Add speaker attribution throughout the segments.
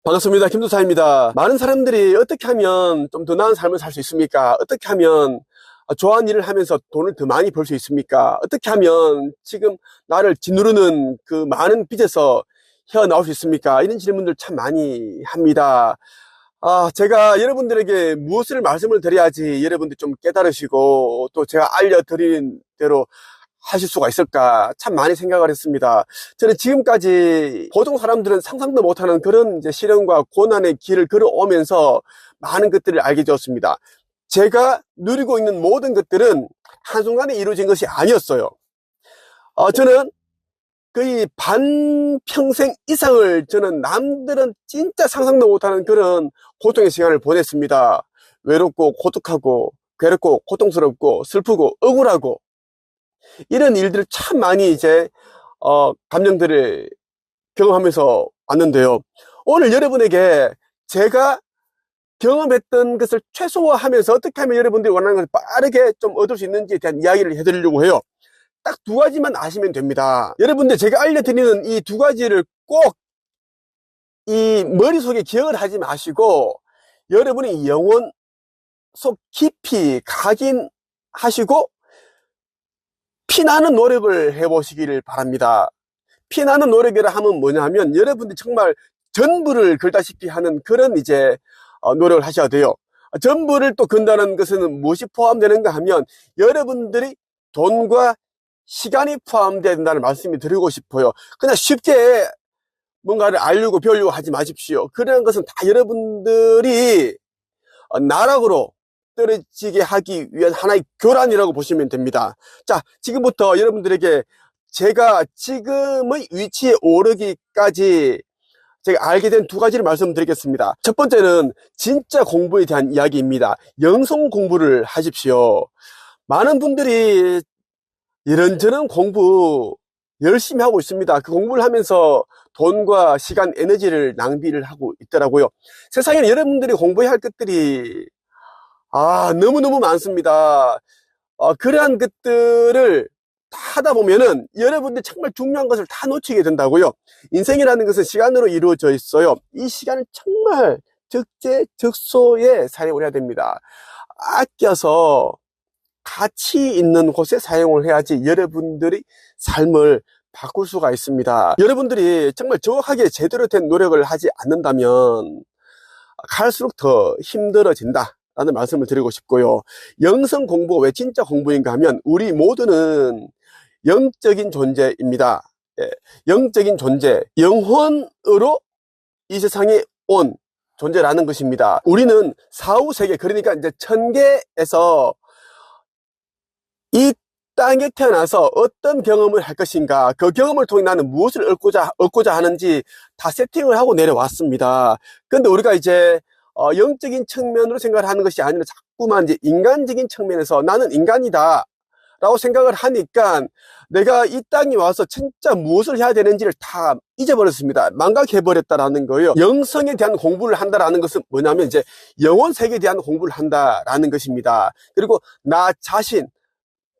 Speaker 1: 반갑습니다. 김도사입니다. 많은 사람들이 어떻게 하면 좀 더 나은 삶을 살 수 있습니까? 어떻게 하면 좋아하는 일을 하면서 돈을 더 많이 벌 수 있습니까? 어떻게 하면 지금 나를 짓누르는 그 많은 빚에서 헤어나올 수 있습니까? 이런 질문들 참 많이 합니다. 제가 여러분들에게 무엇을 말씀을 드려야지 여러분들이 좀 깨달으시고 또 제가 알려드린 대로 하실 수가 있을까 참 많이 생각을 했습니다. 저는 지금까지 보통 사람들은 상상도 못하는 그런 이제 시련과 고난의 길을 걸어오면서 많은 것들을 알게 되었습니다. 제가 누리고 있는 모든 것들은 한순간에 이루어진 것이 아니었어요. 저는 거의 반평생 이상을 저는 남들은 진짜 상상도 못하는 그런 고통의 시간을 보냈습니다. 외롭고 고독하고 괴롭고 고통스럽고 슬프고 억울하고 이런 일들을 참 많이 이제 감정들을 경험하면서 왔는데요. 오늘 여러분에게 제가 경험했던 것을 최소화하면서 어떻게 하면 여러분들이 원하는 것을 빠르게 좀 얻을 수 있는지에 대한 이야기를 해드리려고 해요. 딱 두 가지만 아시면 됩니다. 여러분들 제가 알려드리는 이 두 가지를 꼭 이 머릿속에 기억을 하지 마시고 여러분의 영혼 속 깊이 각인하시고 피나는 노력을 해보시기를 바랍니다. 피나는 노력이라 하면 뭐냐면 여러분들이 정말 전부를 걸다시피 하는 그런 이제 노력을 하셔야 돼요. 전부를 또 건다는 것은 무엇이 포함되는가 하면 여러분들이 돈과 시간이 포함된다는 말씀을 드리고 싶어요. 그냥 쉽게 뭔가를 알려고 배우려고 하지 마십시오. 그런 것은 다 여러분들이 나락으로 떨어지게 하기 위한 하나의 교란이라고 보시면 됩니다. 자, 지금부터 여러분들에게 제가 지금의 위치에 오르기까지 제가 알게 된 두 가지를 말씀드리겠습니다. 첫 번째는 진짜 공부에 대한 이야기입니다. 영성 공부를 하십시오. 많은 분들이 이런저런 공부 열심히 하고 있습니다. 그 공부를 하면서 돈과 시간, 에너지를 낭비를 하고 있더라고요. 세상에는 여러분들이 공부해야 할 것들이 너무너무 많습니다. 그러한 것들을 다 하다 보면은 여러분들 정말 중요한 것을 다 놓치게 된다고요. 인생이라는 것은 시간으로 이루어져 있어요. 이 시간을 정말 적재적소에 사용을 해야 됩니다. 아껴서 가치 있는 곳에 사용을 해야지 여러분들이 삶을 바꿀 수가 있습니다. 여러분들이 정말 정확하게 제대로 된 노력을 하지 않는다면 갈수록 더 힘들어진다 라는 말씀을 드리고 싶고요. 영성 공부가 왜 진짜 공부인가 하면 우리 모두는 영적인 존재입니다. 영적인 존재, 영혼으로 이 세상에 온 존재라는 것입니다. 우리는 사후세계, 그러니까 이제 천계에서 이 땅에 태어나서 어떤 경험을 할 것인가, 그 경험을 통해 나는 무엇을 얻고자 하는지 다 세팅을 하고 내려왔습니다. 근데 우리가 이제 영적인 측면으로 생각을 하는 것이 아니라 자꾸만 이제 인간적인 측면에서 나는 인간이다 라고 생각을 하니까 내가 이 땅에 와서 진짜 무엇을 해야 되는지를 다 잊어버렸습니다. 망각해버렸다라는 거예요. 영성에 대한 공부를 한다라는 것은 뭐냐면 이제 영혼 세계에 대한 공부를 한다라는 것입니다. 그리고 나 자신,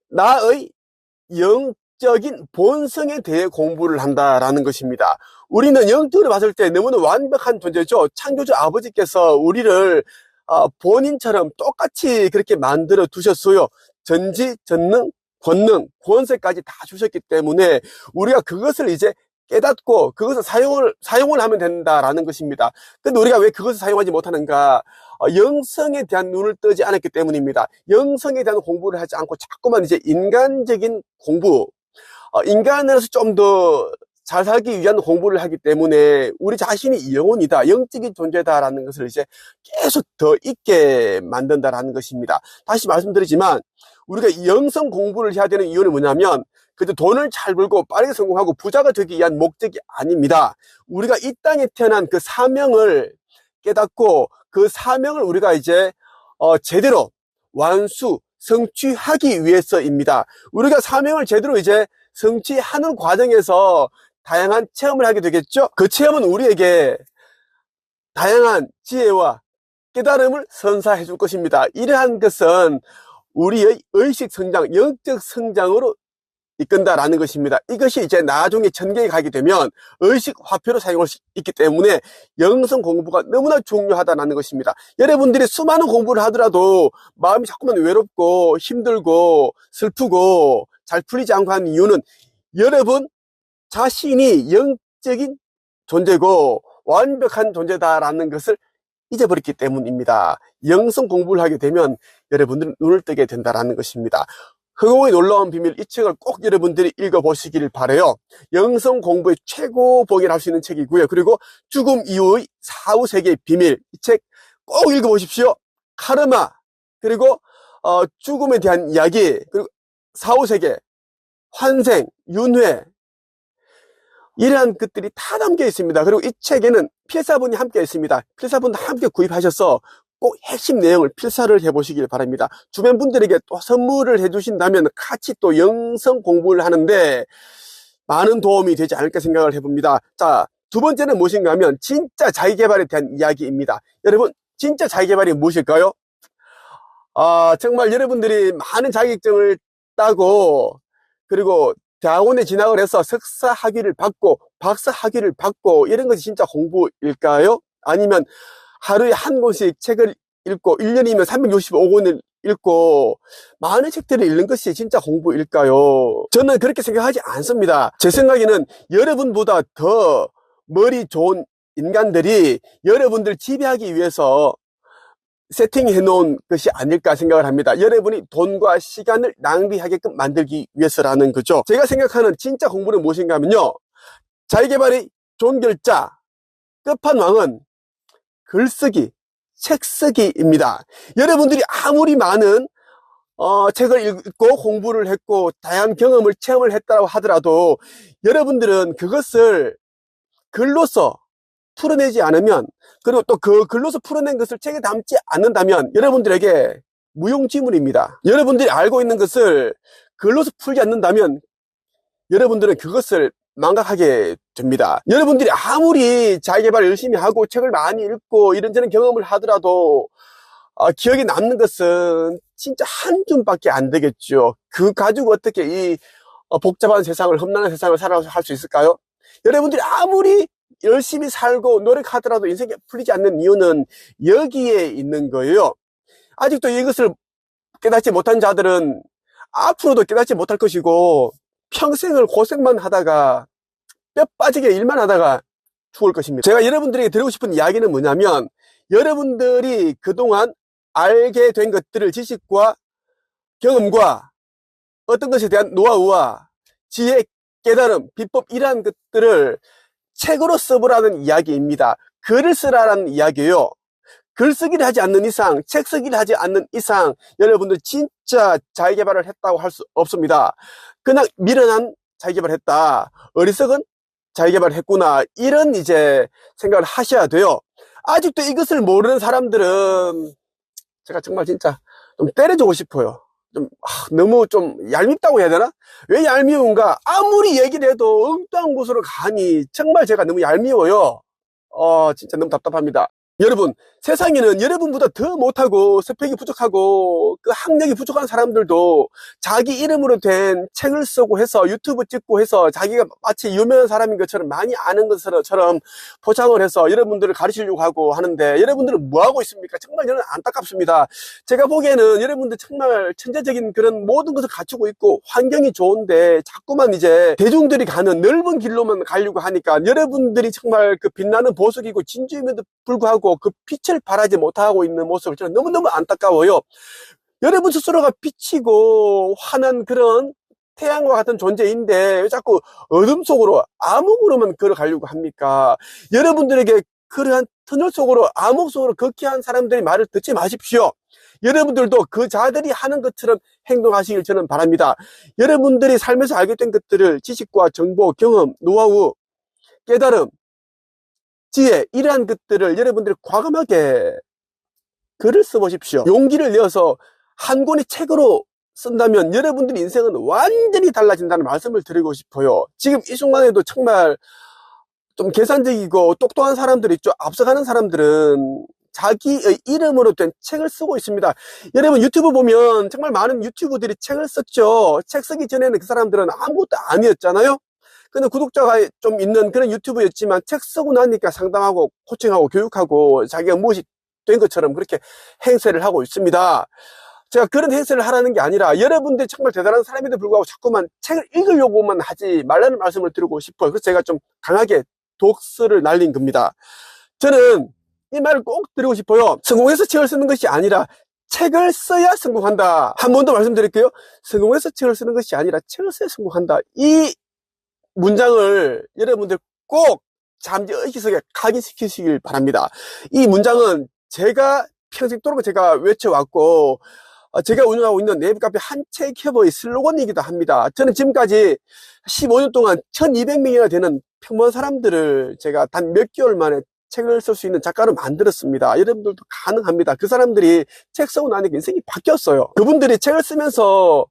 Speaker 1: 나의 영적인 본성에 대해 공부를 한다라는 것입니다. 우리는 영적으로 봤을 때 너무나 완벽한 존재죠. 창조주 아버지께서 우리를 본인처럼 똑같이 그렇게 만들어 두셨어요. 전지, 전능, 권능, 권세까지 다 주셨기 때문에 우리가 그것을 이제 깨닫고 그것을 사용을 하면 된다라는 것입니다. 근데 우리가 왜 그것을 사용하지 못하는가? 영성에 대한 눈을 뜨지 않았기 때문입니다. 영성에 대한 공부를 하지 않고 자꾸만 이제 인간적인 공부, 인간으로서 좀 더 잘 살기 위한 공부를 하기 때문에 우리 자신이 영혼이다, 영적인 존재다라는 것을 이제 계속 더 잊게 만든다라는 것입니다. 다시 말씀드리지만 우리가 영성 공부를 해야 되는 이유는 뭐냐면 그저 돈을 잘 벌고 빠르게 성공하고 부자가 되기 위한 목적이 아닙니다. 우리가 이 땅에 태어난 그 사명을 깨닫고 그 사명을 우리가 이제 제대로 완수, 성취하기 위해서입니다. 우리가 사명을 제대로 이제 성취하는 과정에서 다양한 체험을 하게 되겠죠. 그 체험은 우리에게 다양한 지혜와 깨달음을 선사해 줄 것입니다. 이러한 것은 우리의 의식 성장, 영적 성장으로 이끈다라는 것입니다. 이것이 이제 나중에 전개에 가게 되면 의식 화폐로 사용할 수 있기 때문에 영성 공부가 너무나 중요하다는 것입니다. 여러분들이 수많은 공부를 하더라도 마음이 자꾸만 외롭고 힘들고 슬프고 잘 풀리지 않고 하는 이유는 여러분 자신이 영적인 존재고 완벽한 존재다라는 것을 잊어버렸기 때문입니다. 영성 공부를 하게 되면 여러분들은 눈을 뜨게 된다는 것입니다. 흑옥의 놀라운 비밀, 이 책을 꼭 여러분들이 읽어보시길 바라요. 영성 공부의 최고봉이라 할 수 있는 책이고요. 그리고 죽음 이후의 사후세계의 비밀, 이 책 꼭 읽어보십시오. 카르마, 그리고 죽음에 대한 이야기, 그리고 사후세계, 환생, 윤회, 이러한 것들이 다 담겨 있습니다. 그리고 이 책에는 필사본이 함께 있습니다. 필사본도 함께 구입하셔서 꼭 핵심 내용을 필사를 해보시길 바랍니다. 주변 분들에게 또 선물을 해주신다면 같이 또 영성 공부를 하는데 많은 도움이 되지 않을까 생각을 해봅니다. 자, 두 번째는 무엇인가 하면 진짜 자기계발에 대한 이야기입니다. 여러분, 진짜 자기계발이 무엇일까요? 정말 여러분들이 많은 자격증을 따고 그리고 대학원에 진학을 해서 석사 학위를 받고 박사 학위를 받고 이런 것이 진짜 공부일까요? 아니면 하루에 한 권씩 책을 읽고 1년이면 365권을 읽고 많은 책들을 읽는 것이 진짜 공부일까요? 저는 그렇게 생각하지 않습니다. 제 생각에는 여러분보다 더 머리 좋은 인간들이 여러분들 지배하기 위해서 세팅해 놓은 것이 아닐까 생각을 합니다. 여러분이 돈과 시간을 낭비하게끔 만들기 위해서라는 거죠. 제가 생각하는 진짜 공부는 무엇인가 하면요, 자기계발의 종결자 끝판왕은 글쓰기, 책쓰기입니다. 여러분들이 아무리 많은 책을 읽고 공부를 했고 다양한 경험을 체험을 했다고 하더라도 여러분들은 그것을 글로써 풀어내지 않으면, 그리고 또 그 글로서 풀어낸 것을 책에 담지 않는다면 여러분들에게 무용지물입니다. 여러분들이 알고 있는 것을 글로서 풀지 않는다면 여러분들은 그것을 망각하게 됩니다. 여러분들이 아무리 자기계발 열심히 하고 책을 많이 읽고 이런저런 경험을 하더라도 기억에 남는 것은 진짜 한 줌밖에 안 되겠죠. 그 가지고 어떻게 이 복잡한 세상을, 험난한 세상을 살아갈 수 있을까요? 여러분들이 아무리 열심히 살고 노력하더라도 인생이 풀리지 않는 이유는 여기에 있는 거예요. 아직도 이것을 깨닫지 못한 자들은 앞으로도 깨닫지 못할 것이고 평생을 고생만 하다가 뼈 빠지게 일만 하다가 죽을 것입니다. 제가 여러분들에게 드리고 싶은 이야기는 뭐냐면, 여러분들이 그동안 알게 된 것들을 지식과 경험과 어떤 것에 대한 노하우와 지혜, 깨달음, 비법, 이러한 것들을 책으로 써보라는 이야기입니다. 글을 쓰라는 이야기예요. 글쓰기를 하지 않는 이상, 책 쓰기를 하지 않는 이상 여러분들 진짜 자기계발을 했다고 할 수 없습니다. 그냥 미련한 자기계발을 했다, 어리석은 자기계발을 했구나, 이런 이제 생각을 하셔야 돼요. 아직도 이것을 모르는 사람들은 제가 정말 진짜 좀 때려주고 싶어요. 너무 좀 얄밉다고 해야 되나? 왜 얄미운가? 아무리 얘기를 해도 엉뚱한 곳으로 가니 정말 제가 너무 얄미워요. 진짜 너무 답답합니다. 여러분, 세상에는 여러분보다 더 못하고 스펙이 부족하고 그 학력이 부족한 사람들도 자기 이름으로 된 책을 쓰고 해서 유튜브 찍고 해서 자기가 마치 유명한 사람인 것처럼 많이 아는 것처럼 포장을 해서 여러분들을 가르치려고 하고 하는데 여러분들은 뭐 하고 있습니까? 정말 저는 안타깝습니다. 제가 보기에는 여러분들 정말 천재적인 그런 모든 것을 갖추고 있고 환경이 좋은데 자꾸만 이제 대중들이 가는 넓은 길로만 가려고 하니까 여러분들이 정말 그 빛나는 보석이고 진주임에도 불구하고 그 빛을 발하지 못하고 있는 모습을 저는 너무너무 안타까워요. 여러분 스스로가 빛이고 환한 그런 태양과 같은 존재인데 왜 자꾸 어둠 속으로 암흑으로만 걸어가려고 합니까? 여러분들에게 그러한 터널 속으로 암흑 속으로 걷게 한 사람들의 말을 듣지 마십시오. 여러분들도 그 자들이 하는 것처럼 행동하시길 저는 바랍니다. 여러분들이 삶에서 알게 된 것들을 지식과 정보, 경험, 노하우, 깨달음, 지혜, 이러한 것들을 여러분들이 과감하게 글을 써보십시오. 용기를 내어서 한 권의 책으로 쓴다면 여러분들의 인생은 완전히 달라진다는 말씀을 드리고 싶어요. 지금 이 순간에도 정말 좀 계산적이고 똑똑한 사람들 있죠. 앞서가는 사람들은 자기의 이름으로 된 책을 쓰고 있습니다. 여러분 유튜브 보면 정말 많은 유튜버들이 책을 썼죠. 책 쓰기 전에는 그 사람들은 아무것도 아니었잖아요. 근데 구독자가 좀 있는 그런 유튜브였지만 책 쓰고 나니까 상담하고 코칭하고 교육하고 자기가 무엇이 된 것처럼 그렇게 행세를 하고 있습니다. 제가 그런 행세를 하라는 게 아니라 여러분들이 정말 대단한 사람인데 불구하고 자꾸만 책을 읽으려고만 하지 말라는 말씀을 드리고 싶어요. 그래서 제가 좀 강하게 독서를 날린 겁니다. 저는 이 말을 꼭 드리고 싶어요. 성공해서 책을 쓰는 것이 아니라 책을 써야 성공한다. 한 번 더 말씀드릴게요. 성공해서 책을 쓰는 것이 아니라 책을 써야 성공한다. 이 문장을 여러분들 꼭 잠시 의식속에 각인시키시길 바랍니다. 이 문장은 제가 평생도록 제가 외쳐왔고 제가 운영하고 있는 네이버 카페 한책협의 슬로건이기도 합니다. 저는 지금까지 15년 동안 1200명이나 되는 평범한 사람들을 제가 단 몇 개월 만에 책을 쓸 수 있는 작가로 만들었습니다. 여러분들도 가능합니다. 그 사람들이 책 쓰고 나니까 인생이 바뀌었어요. 그분들이 책을 쓰면서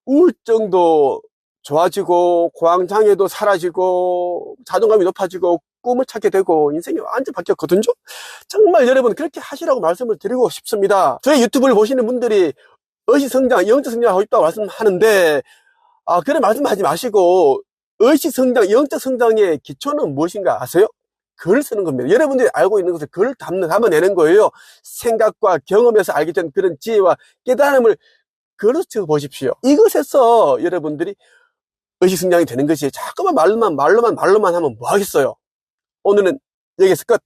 Speaker 1: 우울증도 좋아지고 고황장애도 사라지고 자존감이 높아지고 꿈을 찾게 되고 인생이 완전 바뀌었거든요. 정말 여러분 그렇게 하시라고 말씀을 드리고 싶습니다. 저희 유튜브를 보시는 분들이 의식성장, 영적성장 하고 있다고 말씀하는데 그런 말씀하지 마시고 의식성장, 영적성장의 기초는 무엇인가 아세요? 글을 쓰는 겁니다. 여러분들이 알고 있는 것을 글을 담아내는 거예요. 생각과 경험에서 알게 된 그런 지혜와 깨달음을 글로 적어 보십시오. 이것에서 여러분들이 의식성장이 되는 것이 자꾸만 말로만 하면 뭐 하겠어요. 오늘은 여기서 끝.